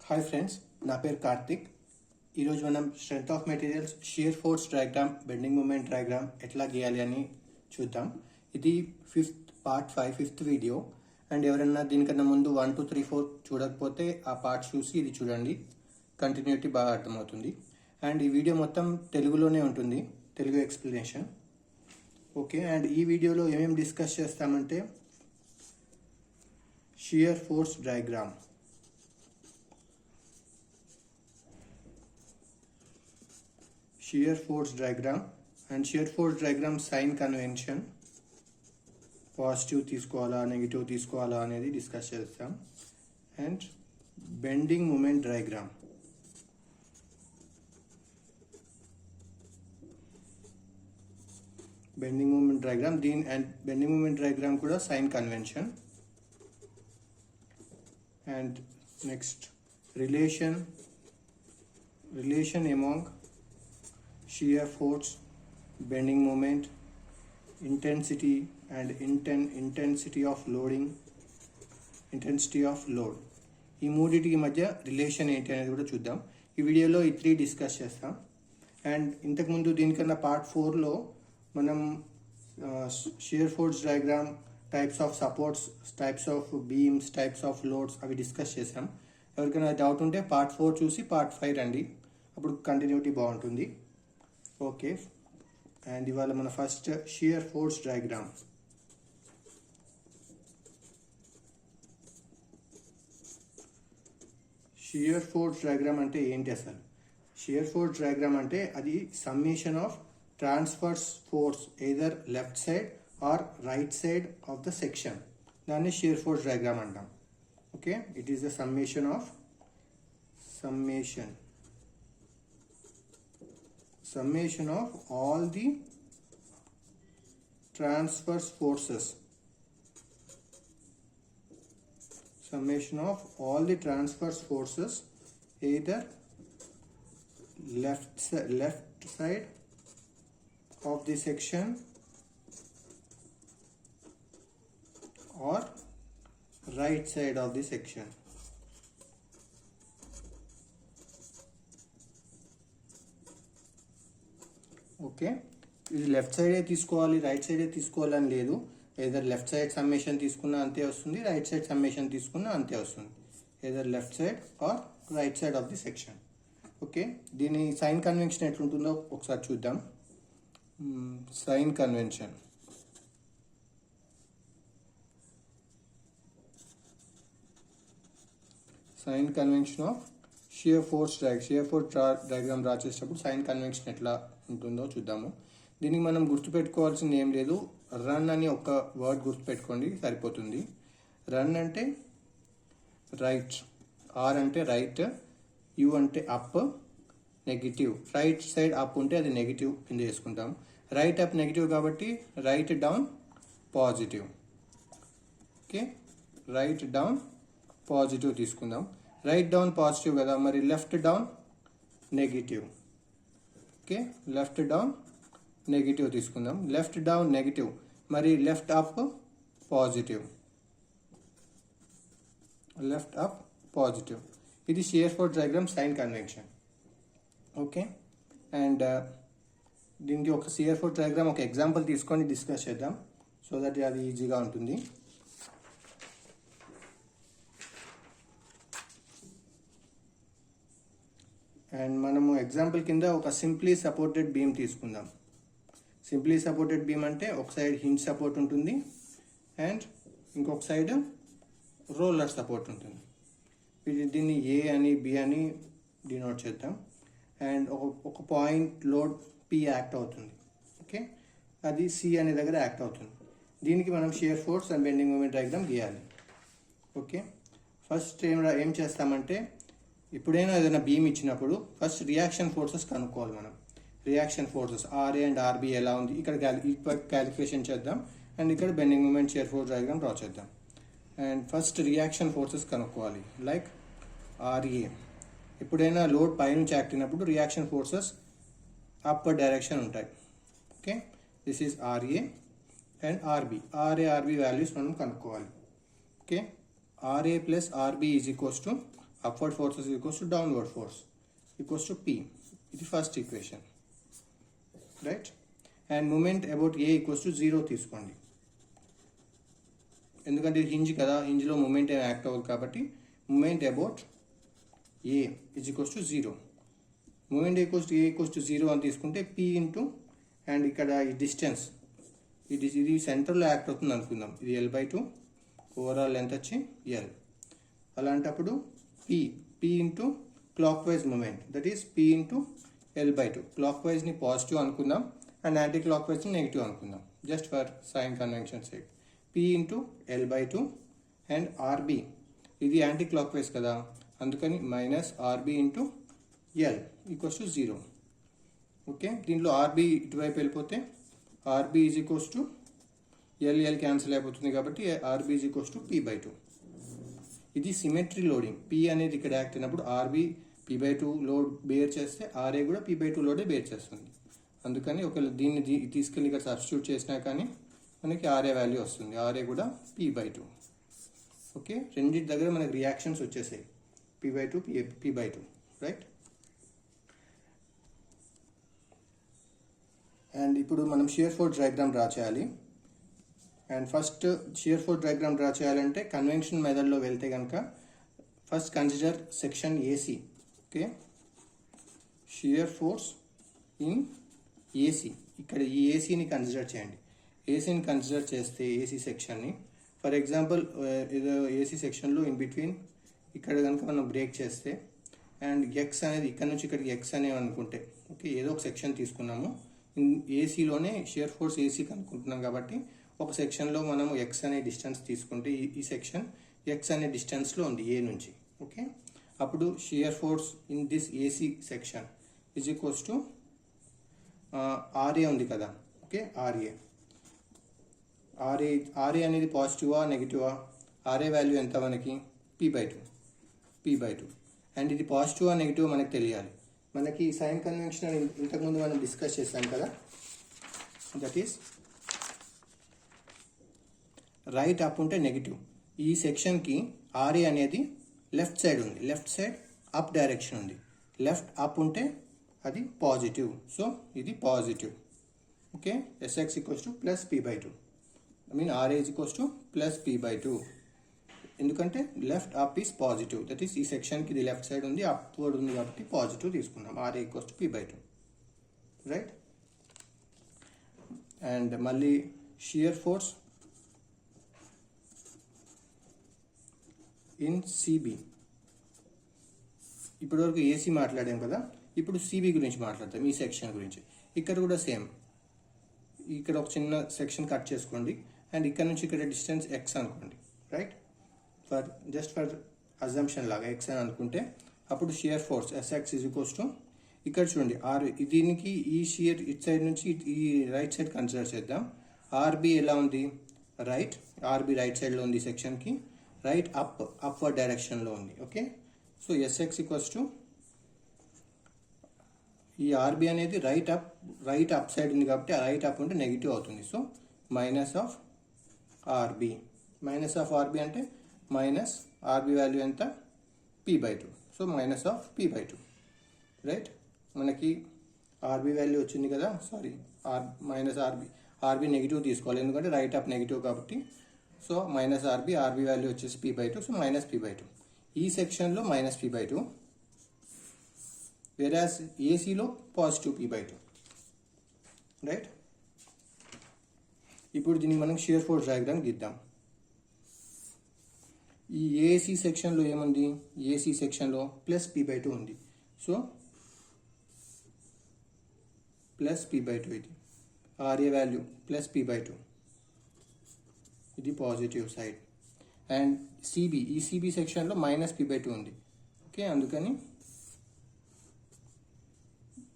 Hi friends, నా పేరు కార్తిక్. ఈరోజు మనం strength of materials shear force diagram, bending moment diagram ఎట్లా గీయాలి అని చూద్దాం. ఇది ఫిఫ్త్ వీడియో. అండ్ ఎవరైనా దీనికన్నా ముందు 1, 2, 3, 4 చూడకపోతే ఆ పార్ట్స్ చూసి ఇది చూడండి, కంటిన్యూటీ బాగా అర్థమవుతుంది. అండ్ ఈ వీడియో మొత్తం తెలుగులోనే ఉంటుంది, తెలుగు ఎక్స్ప్లెనేషన్. ఓకే, అండ్ ఈ వీడియోలో ఏమేమి డిస్కస్ చేస్తామంటే shear force diagram, shear force diagram and shear force diagram sign convention, positive తీసుకోవాలా నెగిటివ్ తీసుకోవాలా అనేది డిస్కస్ చేస్తాం. And bending moment diagram, bending moment diagram కూడా sign convention. And next relation among shear force, bending moment, intensity and intensity of load. ఈ మూడింటికి మధ్య relation ఏంటి అనేది కూడా చూద్దాం. ఈ వీడియోలో ఈ 3 డిస్కస్ చేస్తాం. అండ్ ఇంతకుముందు దీనికన్నా పార్ట్ 4లో మనం shear force diagram, types of supports, types of beams, types of loads అవి డిస్కస్ చేసాం. ఎవరికైనా డౌట్ ఉంటే పార్ట్ 4 చూసి పార్ట్ 5 రండి, అప్పుడు కంటిన్యూటీ బాగుంటుంది. ఓకే, అండ్ ఇవాళ మన first shear force diagram. Shear force diagram అంటే ఏంటి అసలు? షియర్ ఫోర్స్ డయాగ్రామ్ అంటే అది summation of transverse force either left side or right side of the section, దాన్ని షియర్ ఫోర్స్ డయాగ్రామ్ అంటాం. Okay, it is the summation of all the transverse forces, either left side of the section or right side of the section. Okay, ఇది left సైడే తీసుకోవాలి, right సైడే తీసుకోవాలని లేదు. Either left side summation తీసుకున్నా అంతే వస్తుంది, రైట్ సైడ్ సమ్మేషన్ తీసుకున్నా అంతే వస్తుంది. Either left side or right side of the section. Okay, దీని సైన్ కన్వెన్షన్ ఎట్లుంటుందో ఒకసారి చూద్దాం. Sign convention of shear force diagram draw చేసేటప్పుడు సైన్ కన్వెన్షన్ ఎట్లా ఉంటుందో చూద్దాము. దీనికి మనం గుర్తుపెట్టుకోవాల్సింది ఏం లేదు, రన్ అని ఒక వర్డ్ గుర్తుపెట్టుకోండి సరిపోతుంది. రన్ అంటే రైట్, ఆర్ అంటే రైట్, యూ అంటే up, negative. Right side up ఉంటే అది నెగిటివ్ కింద వేసుకుంటాం. రైట్ అప్ నెగిటివ్ కాబట్టి right down positive. Okay, right down positive తీసుకుందాం. రైట్ డౌన్ పాజిటివ్ కదా, మరి left down negative. Okay, left down negative తీసుకుందాం. లెఫ్ట్ డౌన్ నెగిటివ్, మరి లెఫ్ట్ అప్ పాజిటివ్. ఇది shear force diagram sign convention. Okay, and దీనికి ఒక shear force diagram ఒక example తీసుకొని డిస్కస్ చేద్దాం, సో దట్ అది ఈజీగా ఉంటుంది. అండ్ మనము ఎగ్జాంపుల్ కింద ఒక సింప్లీ సపోర్టెడ్ బీమ్ తీసుకుందాం. సింప్లీ సపోర్టెడ్ బీమ్ అంటే ఒక సైడ్ హింజ్ సపోర్ట్ ఉంటుంది అండ్ ఇంకొక సైడ్ రోలర్ సపోర్ట్ ఉంటుంది. దీన్ని ఏ అని బి అని డినోట్ చేద్దాం. అండ్ ఒక పాయింట్ లోడ్ పి యాక్ట్ అవుతుంది. ఓకే, అది సి అనే దగ్గర యాక్ట్ అవుతుంది. దీనికి మనం shear force and bending moment diagram గీయాలి. ఓకే, ఫస్ట్ ఏం చేస్తామంటే, ఇప్పుడైనా ఏదైనా బీమ్ ఇచ్చినప్పుడు ఫస్ట్ రియాక్షన్ ఫోర్సెస్ కనుక్కోవాలి మనం. Reaction forces RA and RB ఎలా ఉంది ఇక్కడ క్యాలిక్యులేషన్ చేద్దాం. అండ్ ఇక్కడ bending moment shear force diagram draw చేద్దాం. అండ్ ఫస్ట్ రియాక్షన్ ఫోర్సెస్ కనుక్కోవాలి. లైక్ ఆర్ఏ, ఎప్పుడైనా లోడ్ పైనుంచి యాక్ట్ అయినప్పుడు రియాక్షన్ ఫోర్సెస్ అప్పర్ డైరెక్షన్ ఉంటాయి. Okay, this is RA and RB. RA RB values మనం కనుక్కోవాలి. Okay, RA plus RB is equals to upward force is equals to downward force equals to P. ఇది first equation, right. And moment about A equals to 0 తీసుకోండి, ఎందుకంటే ఇది hinge కదా, హింజ్లో moment ఏం act అవ్వదు కాబట్టి moment about A is equals to 0. Moment equals to A equals to 0 అని తీసుకుంటే పీ ఇంటూ, అండ్ ఇక్కడ ఈ డిస్టెన్స్ ఇది సెంటర్లో యాక్ట్ అవుతుంది అనుకుందాం, ఇది L/2, ఓవరాల్ లెంత్ వచ్చి L. అలాంటప్పుడు P into clockwise moment, that is P into L/2. Clock వైజ్ని పాజిటివ్ అనుకుందాం అండ్ యాంటీ క్లాక్ వైజ్ని నెగిటివ్ అనుకుందాం, just for sign convention sake. P into L/2 and RB, ఇది యాంటీ క్లాక్ వైజ్ కదా, అందుకని minus RB into L equals to 0. Okay, దీంట్లో RB ఇటువైపు వెళ్ళిపోతే RB is equals to L cancel అయిపోతుంది కాబట్టి RB is equals to P/2. ఇది symmetry loading, P అనేది ఇక్కడ యాక్ట్ అయినప్పుడు ఆర్బి P/2 లోడ్ బేర్ చేస్తే ఆర్ఏ కూడా P/2 లోడే బేర్ చేస్తుంది. అందుకని ఒకవేళ దీన్ని తీసుకెళ్ళి ఇక్కడ సబ్స్టిట్యూట్ చేసినా కానీ మనకి ఆర్ఏ వాల్యూ వస్తుంది, ఆర్ఏ కూడా P/2. ఓకే, రెండింటి దగ్గర మనకి రియాక్షన్స్ వచ్చేసాయి, P/2, రైట్. అండ్ ఇప్పుడు మనం షియర్ ఫోర్స్ డయాగ్రామ్ డ్రా చేయాలి. And first shear force diagram draw చేయాలంటే కన్వెన్షన్ మెథడ్లో వెళ్తే కనుక first consider section AC. Okay, shear force in AC, ఇక్కడ ఈ ఏసీని కన్సిడర్ చేయండి. ఏసీని కన్సిడర్ చేస్తే ఏసీ సెక్షన్ని, ఫర్ ఎగ్జాంపుల్ ఏదో ఏసీ సెక్షన్లో ఇన్ బిట్వీన్ ఇక్కడ కనుక మనం బ్రేక్ చేస్తే అండ్ ఎక్స్ అనేది ఇక్కడ నుంచి ఇక్కడికి ఎక్స్ అనేవి అనుకుంటే, ఓకే, ఏదో ఒక సెక్షన్ తీసుకున్నాము, ఏసీలోనే షియర్ ఫోర్స్ ఏసీ కనుక్కుంటున్నాం కాబట్టి ఒక సెక్షన్లో మనము ఎక్స్ అనే డిస్టెన్స్ తీసుకుంటే ఈ సెక్షన్ ఎక్స్ అనే డిస్టెన్స్లో ఉంది ఏ నుంచి. ఓకే, అప్పుడు shear force in this AC section is equals to RA ఉంది కదా. ఓకే, ఆర్ఏ అనేది పాజిటివా నెగిటివా, ఆర్ఏ వాల్యూ ఎంత మనకి P/2. అండ్ ఇది పాజిటివా నెగిటివా మనకి తెలియాలి. మనకి సైన్ కన్వెన్షన్ ఇంతకుముందు మనం డిస్కస్ చేసాం కదా, దట్ ఈస్ రైట్ అప్ ఉంటే నెగిటివ్. ఈ సెక్షన్కి ఆర్ఏ అనేది లెఫ్ట్ సైడ్ ఉంది, లెఫ్ట్ సైడ్ అప్ డైరెక్షన్ ఉంది, లెఫ్ట్ అప్ ఉంటే అది పాజిటివ్, సో ఇది positive. Okay, Sx equals to plus P/2, RA is equals to plus P/2, ఎందుకంటే left up is positive, that is ఈ సెక్షన్కి ఇది లెఫ్ట్ సైడ్ ఉంది, అప్వర్డ్ ఉంది కాబట్టి పాజిటివ్ తీసుకున్నాం, RA equals to P/2, right. And మళ్ళీ షియర్ ఫోర్స్ ఇన్ సిబి, ఇప్పటివరకు ఏసీ మాట్లాడాం కదా, ఇప్పుడు సిబి గురించి మాట్లాడతాం, ఈ సెక్షన్ గురించి. ఇక్కడ కూడా సేమ్, ఇక్కడ ఒక చిన్న సెక్షన్ కట్ చేసుకోండి అండ్ ఇక్కడ నుంచి ఇక్కడ డిస్టెన్స్ ఎక్స్ అనుకోండి, రైట్. జస్ట్ ఫర్ అజంప్షన్ లాగా ఎక్స్ అని అనుకుంటే అప్పుడు shear force Sx is equals to, ఇక్కడ చూడండి దీనికి ఈ షియర్ ఇట్ సైడ్ నుంచి ఈ రైట్ సైడ్ కన్సిడర్ చేద్దాం. ఆర్బి ఎలా ఉంది, రైట్, ఆర్బి రైట్ సైడ్లో ఉంది సెక్షన్కి, రైట్ అప్వర్డ్ డైరెక్షన్లో ఉంది. Okay, so Sx equals to ఈ ఆర్బి అనేది రైట్ అప్ సైడ్ ఉంది కాబట్టి ఆ రైట్ అప్ ఉంటే నెగిటివ్ అవుతుంది, so minus of RB. Minus of RB అంటే మైనస్ ఆర్బి వాల్యూ ఎంత P/2, so minus of P/2, right. మనకి ఆర్బి వాల్యూ వచ్చింది కదా, సారీ మైనస్ ఆర్బి నెగిటివ్ తీసుకోవాలి ఎందుకంటే రైట్ అప్ నెగిటివ్ కాబట్టి, సో మైనస్ ఆర్బి వాల్యూ వచ్చేసి P/2, సో మైనస్ P/2. ఈ సెక్షన్లో మైనస్ P/2, వేరాస్ ఏసీలో పాజిటివ్ P/2, రైట్. ఇప్పుడు దీన్ని మనం షియర్ ఫోర్స్ డయాగ్రామ్ గీద్దాం. ఈ ఏసీ సెక్షన్లో ఏముంది, ఏసీ సెక్షన్లో ప్లస్ P/2 ఉంది, సో ప్లస్ P/2, ఇది ఆర్ఏ వాల్యూ ప్లస్ P/2, ఇది పాజిటివ్ సైడ్. అండ్ ఈ సిబి సెక్షన్లో మైనస్ P/2 ఉంది. ఓకే, అందుకని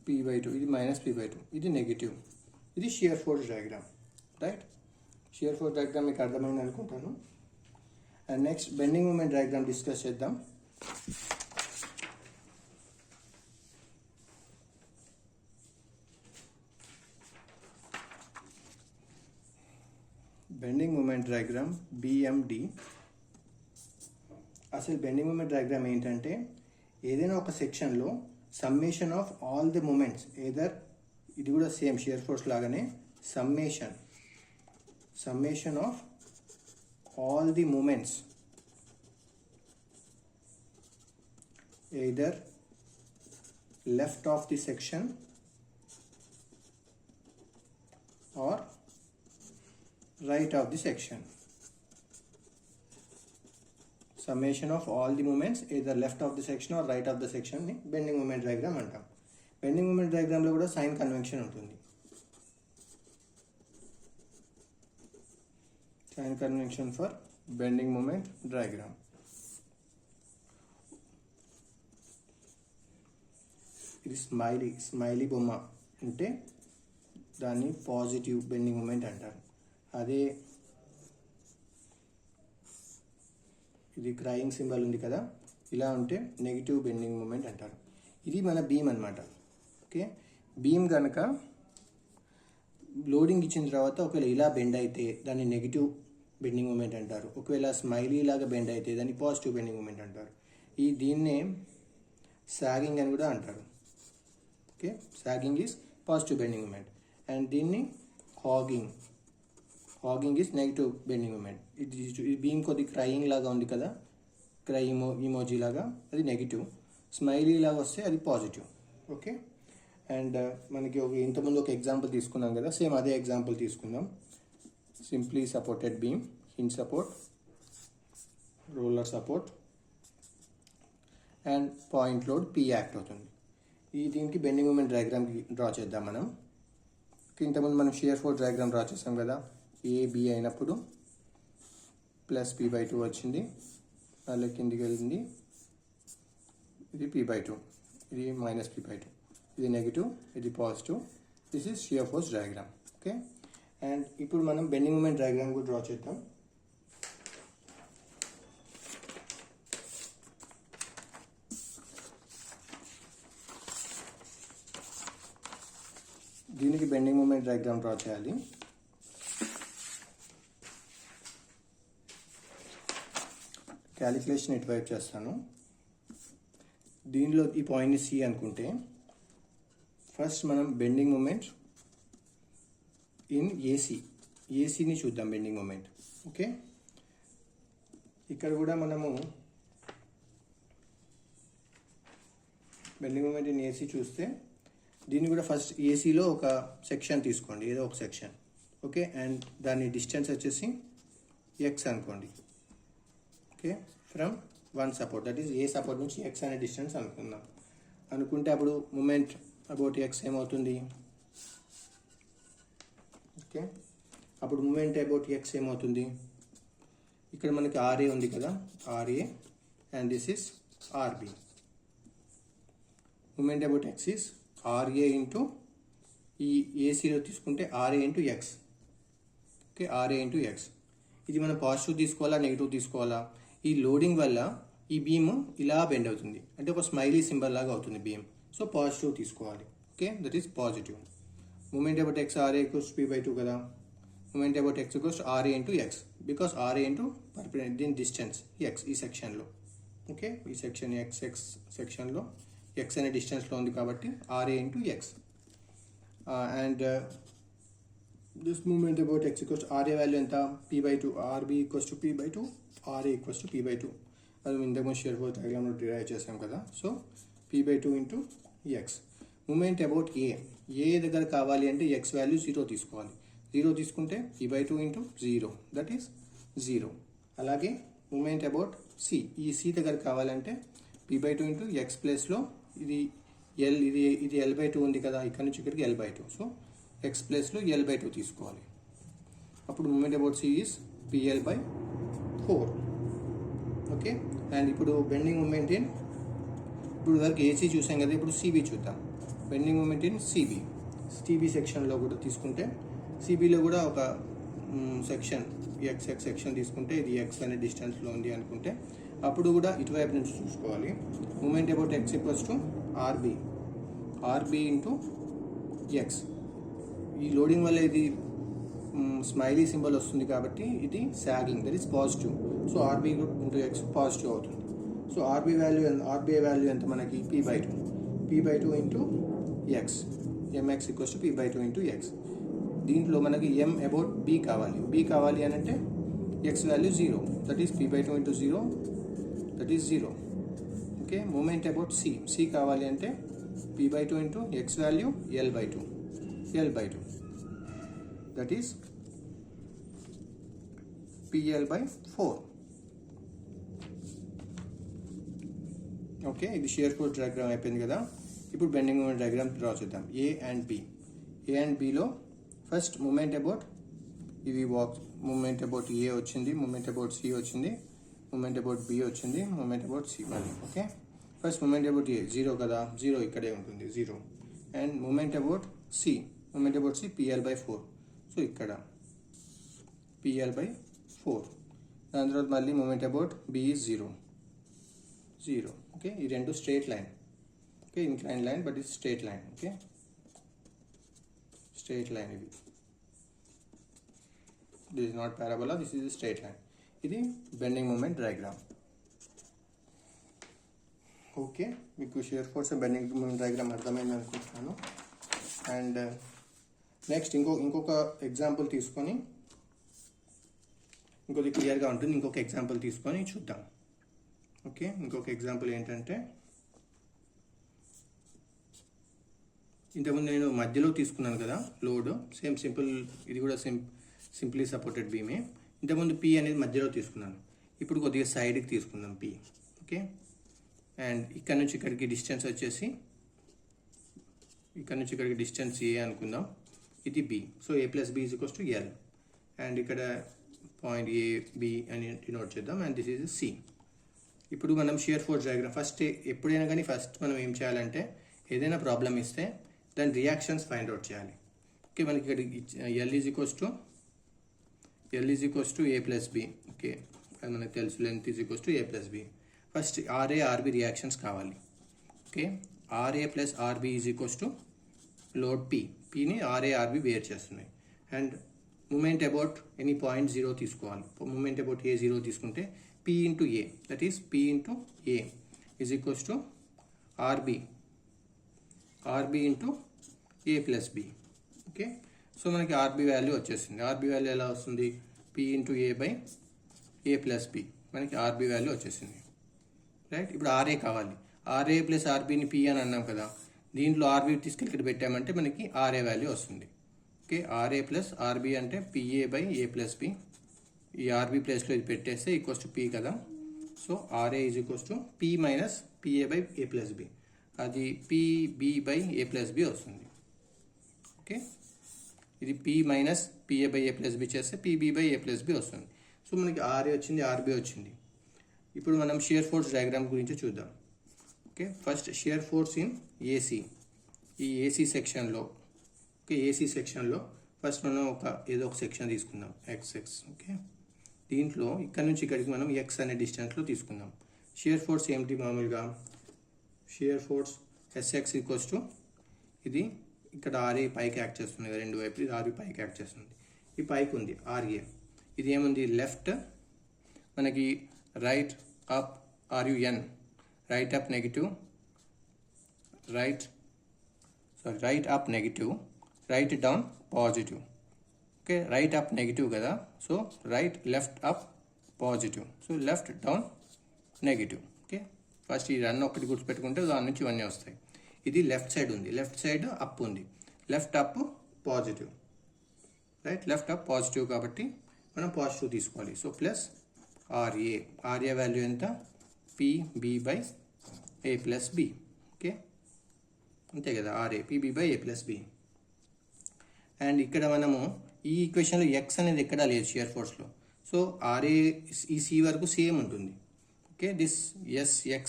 P/2, ఇది మైనస్ P/2, ఇది నెగిటివ్. ఇది shear force diagram, right. Shear force diagram మీకు అర్థమైంది అనుకుంటాను. And next bending moment diagram discuss చేద్దాం. బెండింగ్ మూమెంట్ డయాగ్రామ్ BMD అసలు బెండింగ్ మూమెంట్ డయాగ్రామ్ ఏంటంటే ఏదైనా ఒక సెక్షన్లో summation of all the moments, either ఇది కూడా సేమ్ షియర్ ఫోర్స్ లాగానే summation of all the moments either left of the section or right of the section. Summation of all the moments either left of the section or right of the section ni bending moment diagram antam. Bending moment diagram lo kuda sign convention untundi. Sign convention for bending moment diagram. ఇది smiley బొమ్మ అంటే దాన్ని positive bending moment అంటారు. అదే ఇది crying symbol ఉంది కదా, ఇలా ఉంటే నెగిటివ్ బెండింగ్ మూమెంట్ అంటారు. ఇది మన బీమ్ అనమాట. ఓకే, బీమ్ కనుక లోడింగ్ ఇచ్చిన తర్వాత ఒకవేళ ఇలా బెండ్ అయితే దాన్ని నెగిటివ్ బెండింగ్ మూమెంట్ అంటారు. ఒకవేళ స్మైలీ లాగా బెండ్ అయితే దాన్ని పాజిటివ్ బెండింగ్ మూమెంట్ అంటారు. దీన్నే సాగింగ్ అని కూడా అంటారు. Okay, sagging is positive bending moment and దీన్ని hogging is negative bending moment. ఇది బీమ్ కొద్ది క్రయింగ్ లాగా ఉంది కదా, క్రై ఇమోజీ లాగా, అది నెగిటివ్. స్మైలీ లాగా వస్తే అది పాజిటివ్. ఓకే, అండ్ మనకి ఇంతకుముందు ఒక ఎగ్జాంపుల్ తీసుకున్నాం కదా, సేమ్ అదే ఎగ్జాంపుల్ తీసుకుందాం. Simply supported beam, hinge support, roller support and point load P act అవుతుంది. దీనికి బెండింగ్ మూమెంట్ డయాగ్రామ్ డ్రా చేద్దాం మనం. ఇంతకుముందు మనం షియర్ ఫోర్స్ డయాగ్రామ్ డ్రా చేసాం కదా, ఏబి అయినప్పుడు ప్లస్ p/2 వచ్చింది, మళ్ళీ కిందికి వెళ్ళింది, ఇది p/2, ఇది మైనస్ p/2, ఇది నెగిటివ్, ఇది positive. This is shear force diagram. Okay, and ఇప్పుడు మనం బెండింగ్ మూమెంట్ డయాగ్రామ్ కూడా డ్రా చేద్దాం. దీనికి బెండింగ్ మూమెంట్ డయాగ్రామ్ డ్రా చేయాలి. క్యాలిక్యులేషన్ ఇటువైపు చేస్తాను. దీనిలో ఈ పాయింట్ని సి అనుకుంటే ఫస్ట్ మనం బెండింగ్ మూమెంట్ ఇన్ ఏసీని చూద్దాం. Bending moment. ఓకే, ఇక్కడ కూడా మనము బెండింగ్ మూమెంట్ ఇన్ ఏసీ చూస్తే దీన్ని కూడా ఫస్ట్ ఏసీలో ఒక సెక్షన్ తీసుకోండి, ఏదో ఒక సెక్షన్. ఓకే, అండ్ దాని డిస్టెన్స్ వచ్చేసి ఎక్స్ అనుకోండి. Okay, from one support, that is A support నుంచి ఎక్స్ అనే డిస్టెన్స్ అనుకుంటే అప్పుడు మూమెంట్ అబౌట్ ఎక్స్ ఏమవుతుంది? ఓకే, అప్పుడు మూమెంట్ అబౌట్ ఎక్స్ ఏమవుతుంది? ఇక్కడ మనకి ఆర్ఏ ఉంది కదా, RA and this is RB. Moment about x is RA into ఈ ఏసీలో తీసుకుంటే RA into x. Okay, RA into X. ఇది మనం పాజిటివ్ తీసుకోవాలా నెగిటివ్ తీసుకోవాలా? ఈ లోడింగ్ వల్ల ఈ బీమ్ ఇలా బెండ్ అవుతుంది, అంటే ఒక స్మైలీ సింబల్ లాగా అవుతుంది బీమ్. సో పాజిటివ్ తీసుకోవాలి. Okay, that is positive. Moment about x RA equals p/2 కదా. Moment about x equals RA into x, because RA into దీని డిస్టెన్స్ ఎక్స్ ఈ సెక్షన్లో. ఓకే, ఈ సెక్షన్ ఎక్స్ సెక్షన్లో ఎక్స్ అనే డిస్టెన్స్లో ఉంది కాబట్టి RA into x. And this moment about x equals RA value ఎంత? p/2. RB equals to p/2, RA equals to p/2. అది ఇంతకుముందు షియర్ ఫోర్స్ డయాగ్రామ్లో డిరైవ్ చేసాం కదా. So p/2 into X. Moment about A దగ్గర కావాలి అంటే ఎక్స్ వాల్యూ 0 తీసుకోవాలి. 0 తీసుకుంటే p/2 ఇంటూ 0, దట్ ఈస్ 0. అలాగే మూమెంట్ అబౌట్ సి, ఈ సి దగ్గర కావాలంటే p/2 ఇంటూ ఎక్స్ ప్లేస్లో ఇది ఎల్, ఇది l/2 ఉంది కదా, ఇక్కడ నుంచి ఇక్కడికి l/2. సో ఎక్స్ ప్లేస్లో l/2 తీసుకోవాలి. అప్పుడు moment about C is pl/4. Okay, and ఇప్పుడు బెండింగ్ మూమెంట్ ఇన్, ఇప్పుడు వరకు ఏసీ చూసాం కదా, ఇప్పుడు సిబి చూద్దాం. బెండింగ్ మూమెంట్ ఇన్ సిబి సెక్షన్లో కూడా తీసుకుంటే, సిబిలో కూడా ఒక సెక్షన్ ఎక్స్ సెక్షన్ తీసుకుంటే ఇది ఎక్స్ అనే డిస్టెన్స్లో ఉంది అనుకుంటే అప్పుడు కూడా ఇటువైపు నుంచి చూసుకోవాలి. Moment about x equals to RB into x. ఈ లోడింగ్ వల్ల ఇది స్మైలీ సింబల్ వస్తుంది కాబట్టి ఇది sagging, that is positive. So RB into x positive అవుతుంది. సో ఆర్బీఐ వాల్యూ ఎంత మనకి p/2, p/2 into x, Mx equals to p/2 into x. దీంట్లో మనకి m అబౌట్ b కావాలి అని అంటే x వాల్యూ 0, that is p/2 into 0, that is 0. Okay, moment about c కావాలి అంటే p/2 into x value l/2, that is pl/4. Okay, ఇది షియర్ ఫోర్స్ డయాగ్రామ్ అయిపోయింది కదా. ఇప్పుడు బెండింగ్ మూమెంట్ డయాగ్రామ్ డ్రా చేద్దాం. ఏ అండ్ బిలో ఫస్ట్ మూమెంట్ అబౌట్ ఇది moment about A వచ్చింది, మూమెంట్ అబౌట్ సి వచ్చింది, మూమెంట్ అబౌట్ బి వచ్చింది, మూమెంట్ అబౌట్ సి మళ్ళీ. Okay, first moment about A 0 కదా, 0 ఇక్కడే ఉంటుంది 0. And moment about C pl/4, so ఇక్కడ pl/4. దాని తర్వాత మళ్ళీ moment about B is 0. Okay, ఈ రెండు straight line. Okay, incline line but ఇది straight line. Okay, straight line ఇది. This is not parabola, this is straight line. ఇది bending moment diagram. Okay, మీకు shear force bending moment diagram అర్థమైంది అనుకుంటున్నాను. And next ఇంకొక example తీసుకొని, ఇంకొకటి క్లియర్గా ఉంటుంది, ఇంకొక ఎగ్జాంపుల్ తీసుకొని చూద్దాం. ఓకే, ఇంకొక ఎగ్జాంపుల్ ఏంటంటే, ఇంతకుముందు నేను మధ్యలో తీసుకున్నాను కదా లోడ్, సేమ్ సింపుల్, ఇది కూడా సింప్లీ సపోర్టెడ్ బీమే. ఇంతకుముందు పి అనేది మధ్యలో తీసుకున్నాను, ఇప్పుడు కొద్దిగా సైడ్కి తీసుకుందాం పి. ఓకే, అండ్ ఇక్కడ నుంచి ఇక్కడికి డిస్టెన్స్ వచ్చేసి, ఇక్కడ నుంచి ఇక్కడికి డిస్టెన్స్ ఏ అనుకుందాం, ఇది b. So a+b = l. And ఇక్కడ పాయింట్ ఏ బి అని డినోట్ చేద్దాం. And this is C. ఇప్పుడు మనం షియర్ ఫోర్స్ డయాగ్రామ్ ఫస్ట్ ఎప్పుడైనా కానీ ఫస్ట్ మనం ఏం చేయాలంటే, ఏదైనా ప్రాబ్లం ఇస్తే దాని రియాక్షన్స్ ఫైండ్ అవుట్ చేయాలి. ఓకే, మనకి ఇక్కడ l = a+b. ఓకే, అది మనకు తెలుసు, length a+b. First RA RB reactions కావాలి. ఓకే, RA + RB = లోడ్ పిని RA RB వేర్ చేస్తున్నాయి. And moment about any point 0 తీసుకోవాలి. మూమెంట్ అబౌట్ ఏ 0 తీసుకుంటే P into A, that is P into A is equals to RB into A+B. Okay, so మనకి RB value వచ్చేసింది. RB value ఎలా వస్తుంది, P into A/A+B, మనకి RB value వచ్చేసింది. Right, ఇప్పుడు RA కావాలి. RA + RBని P అని అన్నాం కదా, దీంట్లో RB తీసుకెళ్ళి ఇక్కడ పెట్టామంటే మనకి RA వాల్యూ వస్తుంది. ఓకే, RA + RB అంటే PA/A+B. ఈ RB ప్లేస్లో ఇది పెట్టేస్తే = P కదా. సో RA = P - PA/A+B, అది PB/A+B వస్తుంది. ఓకే, ఇది P - PA/A+B చేస్తే PB/A+B వస్తుంది. సో మనకి RA వచ్చింది, RB వచ్చింది. ఇప్పుడు మనం షియర్ ఫోర్స్ డయాగ్రామ్ గురించి చూద్దాం. Okay, first shear force in AC. ఈ ఏసీ సెక్షన్లో, ఓకే, ఏసీ సెక్షన్లో ఫస్ట్ మనం ఏదో ఒక సెక్షన్ తీసుకుందాం, XX. ఓకే, దీంట్లో ఇక్కడ నుంచి ఇక్కడికి మనం x అనే డిస్టెన్స్లో తీసుకుందాం. షియర్ ఫోర్స్ ఏమిటి, మామూలుగా షియర్ ఫోర్స్ SX = ఇది ఇక్కడ RA పైకి యాక్ట్ చేస్తుంది కదా, రెండు వైపు ఇది RB పైకి యాక్ట్ చేస్తుంది. ఈ పైకి ఉంది RA, ఇది ఏముంది లెఫ్ట్, మనకి right up RUN, right up negative, right up negative, right down positive. Okay, right up negative కదా, so left up positive, so left down negative. Okay, first ఈ రన్ ఒకటి గుర్తుపెట్టుకుంటే దాని నుంచి ఇవన్నీ వస్తాయి. ఇది లెఫ్ట్ సైడ్ ఉంది, లెఫ్ట్ సైడ్ అప్ ఉంది, left up positive. Right, left up positive కాబట్టి మనం పాజిటివ్ తీసుకోవాలి. సో ప్లస్ RA వాల్యూ ఎంత, PB/A+B. ఓకే, అంతే కదా, RA PB/A+B. అండ్ ఇక్కడ మనము ఈ ఈక్వేషన్లో x అనేది ఎక్కడా లేదు షియర్ ఫోర్స్లో. సో RA ఈ C వరకు సేమ్ ఉంటుంది. Okay, this SX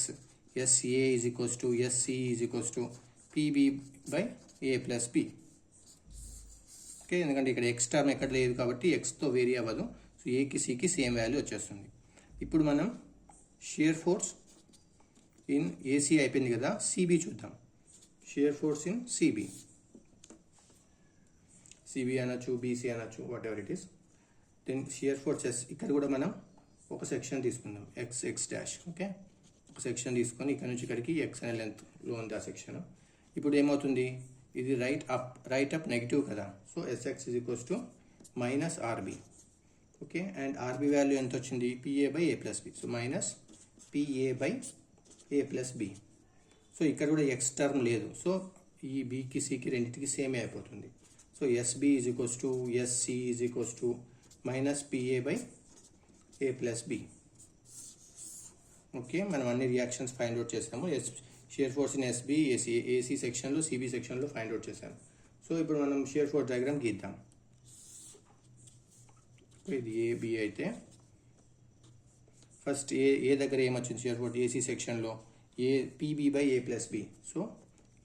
SA = SC = PB/A+B. Okay, ఎందుకంటే ఇక్కడ x టర్మ్ ఎక్కడ లేదు కాబట్టి xతో వేరీ అవ్వదు. సో ఏకి సికి సేమ్ వాల్యూ వచ్చేస్తుంది. ఇప్పుడు మనం షియర్ ఫోర్స్ ఇన్ ఏసీ అయిపోయింది కదా, CB చూద్దాం. షియర్ ఫోర్స్ ఇన్ CB అనొచ్చు, BC అనొచ్చు, whatever it is. Then shear forces ఇక్కడ కూడా మనం ఒక సెక్షన్ తీసుకుందాం, XX'. ఓకే, ఒక సెక్షన్ తీసుకొని ఇక్కడ నుంచి ఇక్కడికి ఎక్స్ అనే లెంత్లో ఉంది ఆ సెక్షన్. ఇప్పుడు ఏమవుతుంది, ఇది రైట్ అప్ నెగిటివ్ కదా, so Sx is equals to minus RB. Okay, and RB value ఎంత వచ్చింది, Pa by A plus B. So minus Pa by A plus B. So ఇక్కడ కూడా ఎక్స్ టర్మ్ లేదు, సో ఈ బికి సికి రెండింటికి సేమే అయిపోతుంది. So Sb is equals to Sc is equals to minus Pa by A plus B. Okay, మనం అన్ని రియాక్షన్స్ ఫైండ్ అవుట్ చేసాము. Shear force in Sb AC సెక్షన్లో సిబి సెక్షన్లో ఫైండ్ అవుట్ చేసాము. సో ఇప్పుడు మనం షియర్ ఫోర్స్ డయాగ్రామ్ గీద్దాం. ఇది ఏబి అయితే ఫస్ట్ ఏ దగ్గర ఏమొచ్చింది షియర్ ఫోర్స్ ఏసీ సెక్షన్లో Pb by A plus B. So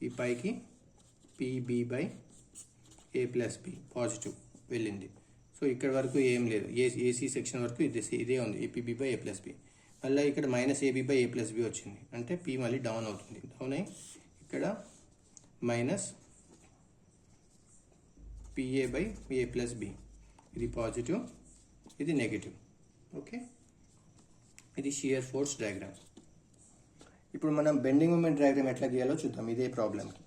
ఈ పైకి Pb by A plus B positive వెళ్ళింది. సో ఇక్కడ వరకు ఏం లేదు, ఏసీ సెక్షన్ వరకు ఇదే ఉంది, aPb by A plus b. మళ్ళీ ఇక్కడ minus Ab by A plus B వచ్చింది, అంటే పీ మళ్ళీ డౌన్ అవుతుంది. డౌన్ అయ్యి ఇక్కడ minus Pa by A plus B. ఇది పాజిటివ్, ఇది నెగిటివ్. ఓకే, ఇది షియర్ ఫోర్స్ డయాగ్రామ్. ఇప్పుడు మనం బెండింగ్ మూమెంట్ డయాగ్రామ్ ఎట్లా గీయాలో చూద్దాం ఇదే ప్రాబ్లంకి.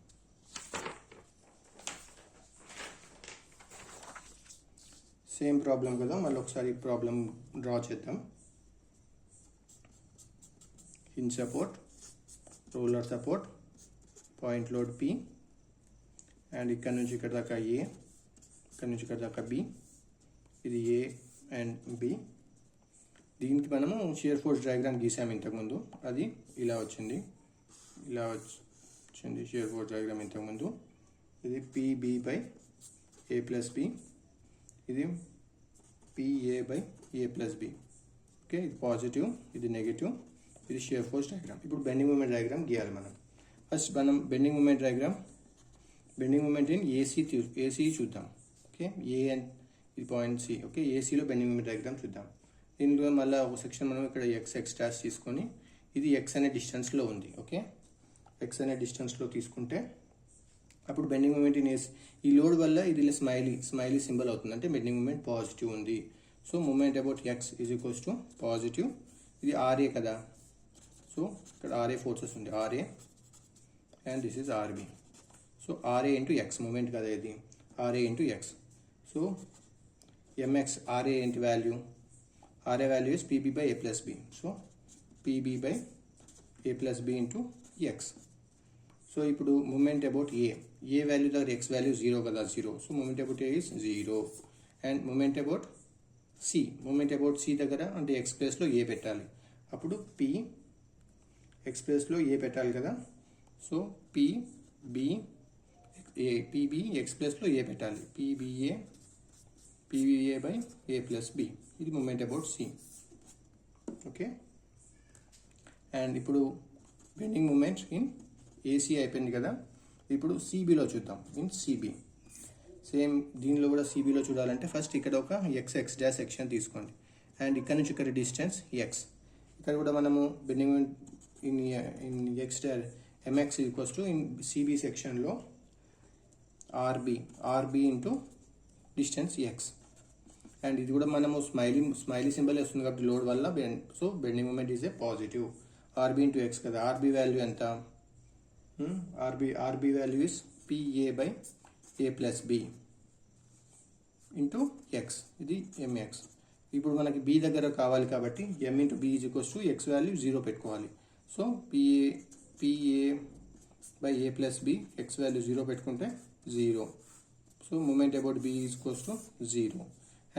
సేమ్ ప్రాబ్లం కదా, మళ్ళీ ఒకసారి ప్రాబ్లం డ్రా చేద్దాం. Hinge support, roller support, point load P, and ఇక్కడ నుంచి ఇక్కడ దాకా ఏ, ఇక్కడ నుంచి ఇక్కడ దాకా బి. ఇది ఏ అండ్ బి. దీనికి మనము షియర్ ఫోర్స్ డయాగ్రామ్ గీసాము ఇంతకుముందు, అది ఇలా వచ్చింది, ఇలా వచ్చింది షియర్ ఫోర్స్ డయాగ్రామ్ ఇంతకుముందు. ఇది PB by A plus B, ఇది PA by A plus B. Okay, ఇది పాజిటివ్, ఇది నెగిటివ్, ఇది షియర్ ఫోర్స్ డయాగ్రామ్. ఇప్పుడు బెండింగ్ మూమెంట్ డయాగ్రామ్ గీయాలి మనం. ఫస్ట్ మనం bending moment diagram, bending moment in AC చూద్దాం. ఓకే, ఏ అండ్ ఇది పాయింట్ సి. ఓకే, ఏసీలో బెండింగ్ మూమెంట్ డయాగ్రామ్ చూద్దాం. దీనిలో మళ్ళీ ఒక సెక్షన్ మనం ఇక్కడ ఎక్స్ డాష్ తీసుకొని, ఇది ఎక్స్ అనే డిస్టెన్స్లో ఉంది. ఓకే, ఎక్స్ అనే డిస్టెన్స్లో తీసుకుంటే అప్పుడు బెండింగ్ మూమెంట్ ఇన్ ఏసీ, ఈ లోడ్ వల్ల ఇది స్మైలీ సింబల్ అవుతుంది, అంటే బెండింగ్ మూమెంట్ పాజిటివ్ ఉంది. So moment about X is equals to positive. ఇది ఆర్ఏ కదా, సో ఇక్కడ ఆర్ఏ ఫోర్సెస్ ఉంది, RA and this is RB. So RA into X moment కదా ఇది, RA into X. So MX RA ఏంటి value, RA value is PB by A plus B. So PB by A plus B into X. So ఇప్పుడు moment about A value దగ్గర x value 0 కదా, 0. So moment about A is 0. And moment about C దగ్గర అంటే X ప్లేస్లో a పెట్టాలి, అప్పుడు P X ప్లేస్లో a పెట్టాలి కదా. సో పీబీ ఎక్స్ ప్లేస్లో ఏ పెట్టాలి, Pba by A plus B. ఇది moment about C. Okay, and ఇప్పుడు బెండింగ్ మూమెంట్ ఇన్ ఏసీ అయిపోయింది కదా. ఇప్పుడు సిబిలో చూద్దాం, ఇన్ సిబి. సేమ్ దీనిలో కూడా సిబిలో చూడాలంటే ఫస్ట్ ఇక్కడ ఒక ఎక్స్ డాష్ సెక్షన్ తీసుకోండి, అండ్ ఇక్కడ నుంచి ఇక్కడ డిస్టెన్స్ ఎక్స్. ఇక్కడ కూడా మనము bending moment in X dash MX equals to in CB సెక్షన్లో RB into distance X. And ఇది కూడా మనము స్మైలీ సింబల్ వస్తుంది కాబట్టి లోడ్ వల్ల so bending moment is a positive. RB into X కదా, ఆర్బి వాల్యూ ఎంత, RB value is PA by A plus B into X, ఇది ఎంఎక్స్. ఇప్పుడు మనకి బి దగ్గర కావాలి కాబట్టి M into B is equals to X value 0 పెట్టుకోవాలి. So PA by A plus B X value 0 పెట్టుకుంటే 0. So moment about B is equals to 0.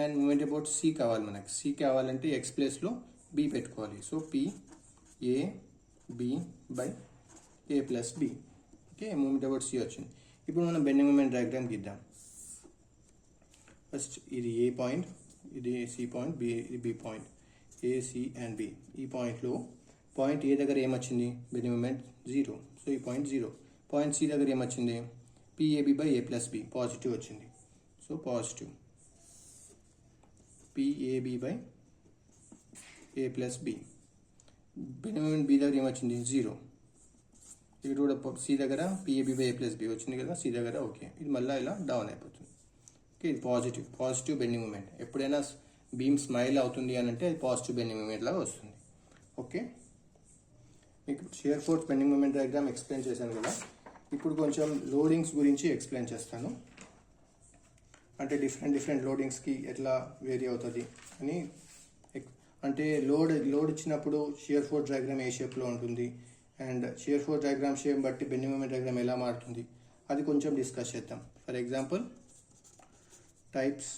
And moment about C కావాలి మనకి, సి కావాలంటే ఎక్స్ ప్లేస్లో బి పెట్టుకోవాలి. So PA B by A plus B. Okay, moment about C వచ్చింది. ఇప్పుడు మనం bending moment diagram గీద్దాం. ఫస్ట్ ఇది ఏ పాయింట్, ఇది సి పాయింట్, ఇది B point, AC and B. ఈ పాయింట్లో పాయింట్ ఏ దగ్గర ఏమొచ్చింది, బెండింగ్ మూమెంట్ 0. సో ఈ పాయింట్ 0. పాయింట్ సి దగ్గర ఏమొచ్చింది, PAB by A plus B positive వచ్చింది. So positive PAB by A plus B. Bending moment B దగ్గర ఏమొచ్చింది 0. ఇక్కడ కూడా సి దగ్గర PAB by A plus B వచ్చింది కదా, సి దగ్గర. ఓకే, ఇది మళ్ళీ ఇలా డౌన్ అయిపోతుంది. ఓకే, ఇది పాజిటివ్ బెండింగ్ మూమెంట్. ఎప్పుడైనా బీమ్ స్మైల్ అవుతుంది అని అంటే అది పాజిటివ్ బెండింగ్ మూమెంట్ లాగా వస్తుంది. ఓకే, మీకు shear force bending moment diagram explain చేశాను కదా, ఇప్పుడు కొంచెం లోడింగ్స్ గురించి ఎక్స్ప్లెయిన్ చేస్తాను. అంటే డిఫరెంట్ లోడింగ్స్కి ఎట్లా వేరీ అవుతుంది అని. అంటే లోడ్ ఇచ్చినప్పుడు షియర్ ఫోర్స్ డయాగ్రామ్ ఏ షేప్లో ఉంటుంది and shear force diagram shape బట్టి బెండింగ్ మూమెంట్ డయాగ్రామ్ ఎలా మారుతుంది అది కొంచెం డిస్కస్ చేద్దాం. For example, types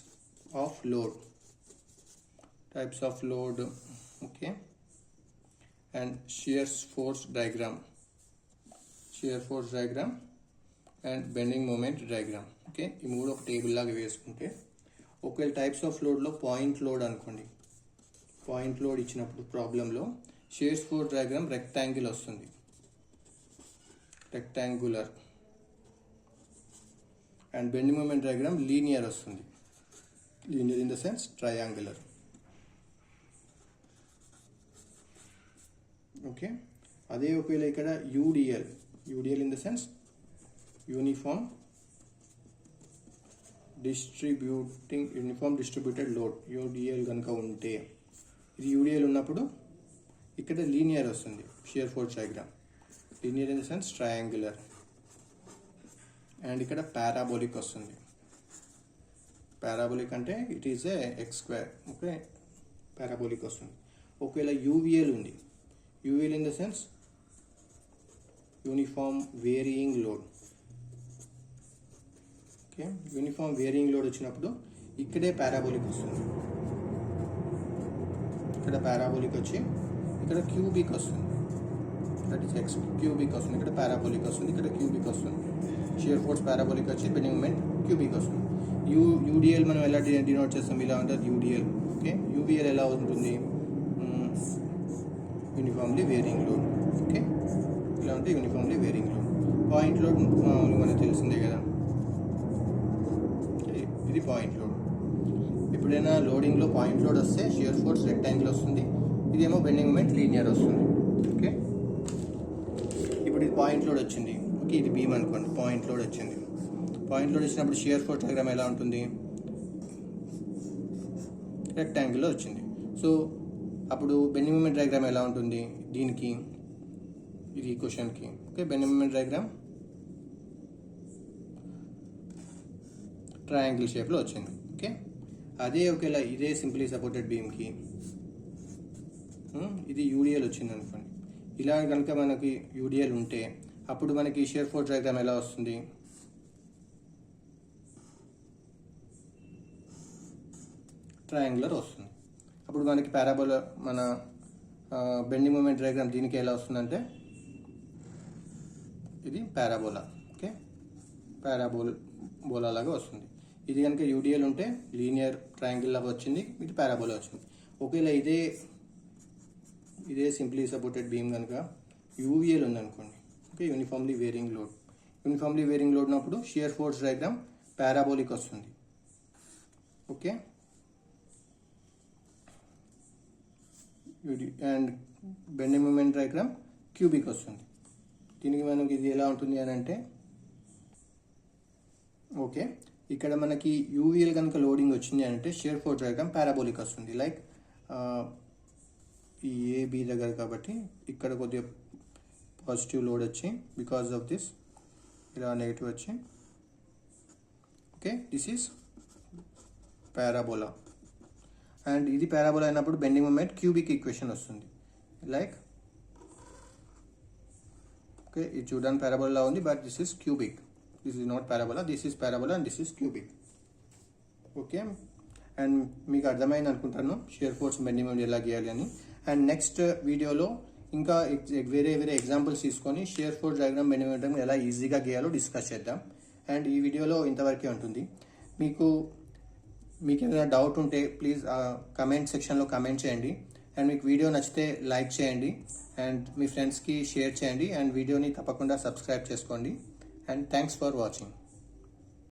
of load, okay, and shear force diagram and bending moment diagram. Okay, ఈ మూడు ఒక టేబుల్ లాగా వేసుకుంటే, ఒకవేళ టైప్స్ ఆఫ్ లోడ్లో పాయింట్ లోడ్ అనుకోండి, పాయింట్ లోడ్ ఇచ్చినప్పుడు ప్రాబ్లంలో షియర్ ఫోర్స్ డయాగ్రామ్ రెక్టాంగిల్ వస్తుంది, rectangular, and bending moment diagram linear వస్తుంది, linear in the sense triangular. Okay, అదే ఒకవేళ ఇక్కడ UDL in the sense uniform distributed load, UDL కనుక ఉంటే, ఇది యూడిఎల్ ఉన్నప్పుడు ఇక్కడ లీనియర్ వస్తుంది shear force diagram, linear in the sense triangular, and ఇక్కడ పారాబోలిక్ వస్తుంది. పారాబోలిక్ అంటే it is a X square. Okay, parabolic వస్తుంది. ఒకవేళ యూవిఎల్ ఉంది, UVL in the sense uniform varying load. Okay, uniform varying load వచ్చినప్పుడు ఇక్కడే parabolic వస్తుంది, ఇక్కడ పారాబోలిక్ వచ్చి ఇక్కడ క్యూబిక్ వస్తుంది, దట్ ఈస్ ఎక్స్ క్యూబిక్ వస్తుంది, ఇక్కడ పారాబోలిక్ వస్తుంది, ఇక్కడ క్యూబిక్ వస్తుంది. షియర్ ఫోర్స్ పారాబోలిక్ వచ్చి బెండింగ్ మూమెంట్ క్యూబిక్ వస్తుంది. యూడిఎల్ మనం ఎలా డినోట్ చేస్తాం, ఇలా ఉంటుంది యూడిఎల్. ఓకే, యూవిఎల్ ఎలా ఉంటుంది, యూనిఫామ్లీ వేరియింగ్ లోడ్. ఓకే, ఇలా ఉంటే uniformly varying load. Point load మనకు తెలిసిందే కదా, ఇది పాయింట్ లోడ్. ఎప్పుడైనా లోడింగ్లో పాయింట్ లోడ్ వస్తే షియర్ ఫోర్స్ రెక్టాంగిల్ వస్తుంది, ఇదేమో బెండింగ్ మూమెంట్ లీనియర్ వస్తుంది. ఓకే, ఇప్పుడు ఇది పాయింట్ లోడ్ వచ్చింది. ఓకే, ఇది బీమ్ అనుకోండి, పాయింట్ లోడ్ వచ్చింది. పాయింట్ లోడ్ వచ్చినప్పుడు షియర్ ఫోర్స్ డయాగ్రామ్ ఎలా ఉంటుంది, రెక్టాంగిల్లో వచ్చింది. సో అప్పుడు బెండింగ్ మూమెంట్ డయాగ్రామ్ ఎలా ఉంటుంది, దీనికి ఇది క్వశ్చన్కి. Okay, bending moment diagram triangle షేప్లో వచ్చింది. ఓకే, అదే ఒకవేళ ఇదే సింప్లీ సపోర్టెడ్ బీమ్కి ఇది యూడిఎల్ వచ్చింది అనుకోండి, ఇలా కనుక మనకి యూడిఎల్ ఉంటే అప్పుడు మనకి షియర్ ఫోర్స్ డయాగ్రామ్ ఎలా వస్తుంది, ట్రయాంగులర్ వస్తుంది. అప్పుడు మనకి పారాబోలా, మన బెండింగ్ మూమెంట్ డయాగ్రామ్ దీనికి ఎలా వస్తుందంటే ఇది పారాబోలా. ఓకే, పారాబోలా లాగా వస్తుంది. ఇది కనుక యూడిఎల్ ఉంటే లీనియర్ ట్రయాంగిల్ లాగా వచ్చింది, ఇది పారాబోలా వచ్చింది. ఒకవేళ ఇదే సింప్లీ సపోర్టెడ్ బీమ్ కనుక యూవిఎల్ ఉందనుకోండి, ఓకే, యూనిఫామ్లీ వేరింగ్ లోడ్ ఉన్నప్పుడు షియర్ ఫోర్స్ డయాగ్రామ్ పారాబోలిక్ వస్తుంది. Okay, and bending moment diagram cubic వస్తుంది. దీనికి మనకి ఇది ఎలా ఉంటుంది అని అంటే, ఓకే, ఇక్కడ మనకి యూవిఎల్ కనుక లోడింగ్ వచ్చింది అని అంటే షియర్ ఫోర్స్ డయాగ్రామ్ పారాబోలిక్ వస్తుంది. లైక్ ఈ ఏబి దగ్గర కాబట్టి ఇక్కడ కొద్దిగా పాజిటివ్ లోడ్ వచ్చి బికాస్ ఆఫ్ దిస్ ఇలా నెగిటివ్ వచ్చి, okay, this is parabola. And ఇది పారాబోలా అయినప్పుడు బెండింగ్ మూమెంట్ క్యూబిక్ ఈక్వేషన్ వస్తుంది. లైక్ ఓకే, ఇది చూడడానికి పారాబోలా ఉంది, but this is cubic. This is not parabola, this is parabola and this is cubic. Okay, and మీకు అర్థమైంది అనుకుంటాను షియర్ ఫోర్స్ బెండింగ్ మూమెంట్ ఎలా గీయాలి అని. అండ్ నెక్స్ట్ వీడియోలో ఇంకా వేరే ఎగ్జాంపుల్స్ తీసుకొని shear force diagram bending moment ఎలా ఈజీగా గీయాలో డిస్కస్ చేద్దాం. అండ్ ఈ వీడియోలో ఇంతవరకే ఉంటుంది. మీకు ఏదైనా డౌట్ ఉంటే ప్లీజ్ కమెంట్ సెక్షన్లో కమెంట్ చేయండి. అండ్ మీకు వీడియో నచ్చితే లైక్ చేయండి అండ్ మీ ఫ్రెండ్స్కి షేర్ చేయండి అండ్ వీడియోని తప్పకుండా సబ్స్క్రైబ్ చేసుకోండి. And thanks for watching.